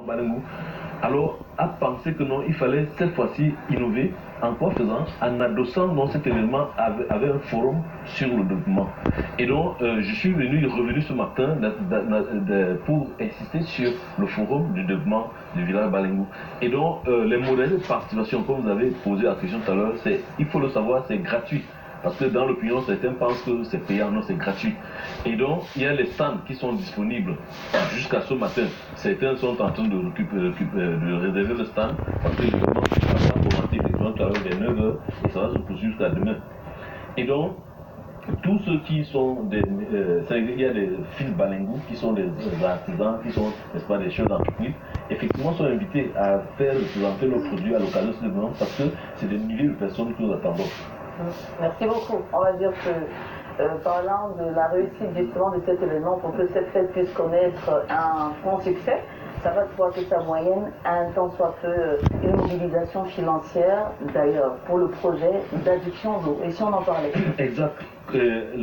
Balengou, alors a pensé que non, il fallait cette fois-ci innover. En quoi faisant? En adossant non, cet événement avec un forum sur le développement. Et donc, je suis revenu ce matin pour insister sur le forum du développement du village Balengou. Et donc, les modalités de participation, comme vous avez posé la question tout à l'heure, il faut le savoir, c'est gratuit. Parce que dans l'opinion, certains pensent que c'est payant, non, c'est gratuit. Et donc, il y a les stands qui sont disponibles jusqu'à ce matin. Certains sont en train de réserver le stand parce que justement, ça va commencer effectivement tout à l'heure vers 9h et ça va se poursuivre jusqu'à demain. Et donc, tous ceux qui sont il y a des fils Balengou qui sont des artisans, qui sont, n'est-ce pas, des chefs d'entreprise, effectivement sont invités à faire présenter leurs produits à l'occasion de ce événement parce que c'est des milliers de personnes que nous attendons. Merci beaucoup. On va dire que parlant de la réussite justement de cet événement, pour que cette fête puisse connaître un franc succès, ça va de soi que sa moyenne a un tant soit peu une mobilisation financière d'ailleurs pour le projet d'adduction d'eau. Et si on en parlait? Exact.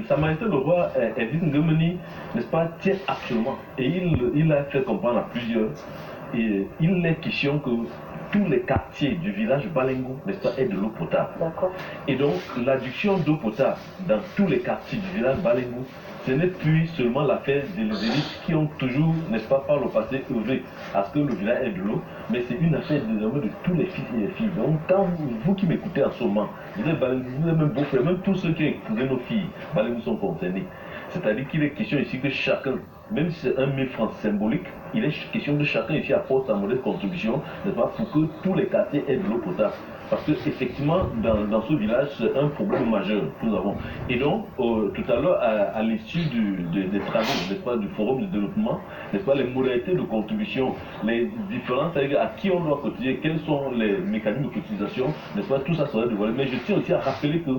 Sa Majesté le roi Edith Ngomeni, n'est-ce pas, tient absolument. Et il a fait comprendre à plusieurs. Et il est question que tous les quartiers du village Balengou, n'est-ce pas, aient de l'eau potable. Et donc, l'adduction d'eau potable dans tous les quartiers du village Balengou, ce n'est plus seulement l'affaire des élites qui ont toujours, n'est-ce pas, par le passé, œuvré à ce que le village ait de l'eau, mais c'est une affaire désormais de tous les fils et les filles. Donc, quand vous qui m'écoutez en ce moment, vous êtes même beaux-frères, même tous ceux qui ont épousé nos filles, Balengou sont concernés. C'est-à-dire qu'il est question ici que chacun, même si c'est 1 000 francs symbolique, il est question que chacun ici apporte sa modeste contribution, n'est-ce pas, pour que tous les quartiers aient de l'eau potable. Parce qu'effectivement, dans ce village, c'est un problème majeur que nous avons. Et donc, tout à l'heure, à l'issue des travaux, n'est-ce pas, du forum de développement, n'est-ce pas, les modalités de contribution, les différences, c'est-à-dire à qui on doit cotiser, quels sont les mécanismes de cotisation, n'est-ce pas, tout ça sera dévoilé. Mais je tiens aussi à rappeler que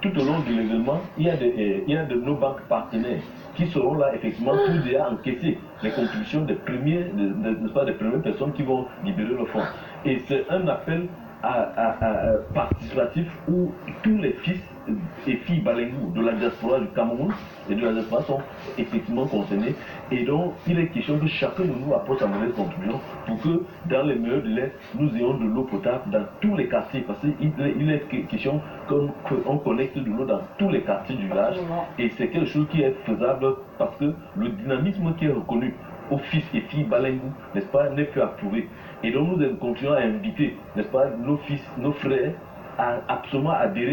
tout au long de l'événement, il y a de nos banques partenaires qui seront là effectivement pour déjà encaisser les contributions des n'est-ce pas, des premières personnes qui vont libérer le fonds. Et c'est un appel participatif où tous les fils et filles Balengou de la diaspora du Cameroun et de la diaspora sont effectivement concernés. Et donc, il est question que chacun de nous apporte sa mauvaise contribution pour que, dans les meilleurs délais, nous ayons de l'eau potable dans tous les quartiers. Parce qu'il est question qu'on connecte de l'eau dans tous les quartiers du village. Et c'est quelque chose qui est faisable parce que le dynamisme qui est reconnu aux fils et filles Balengou, n'est-ce pas, n'est plus approuvé. Et donc nous continuons à inviter, n'est-ce pas, nos fils, nos frères à absolument adhérer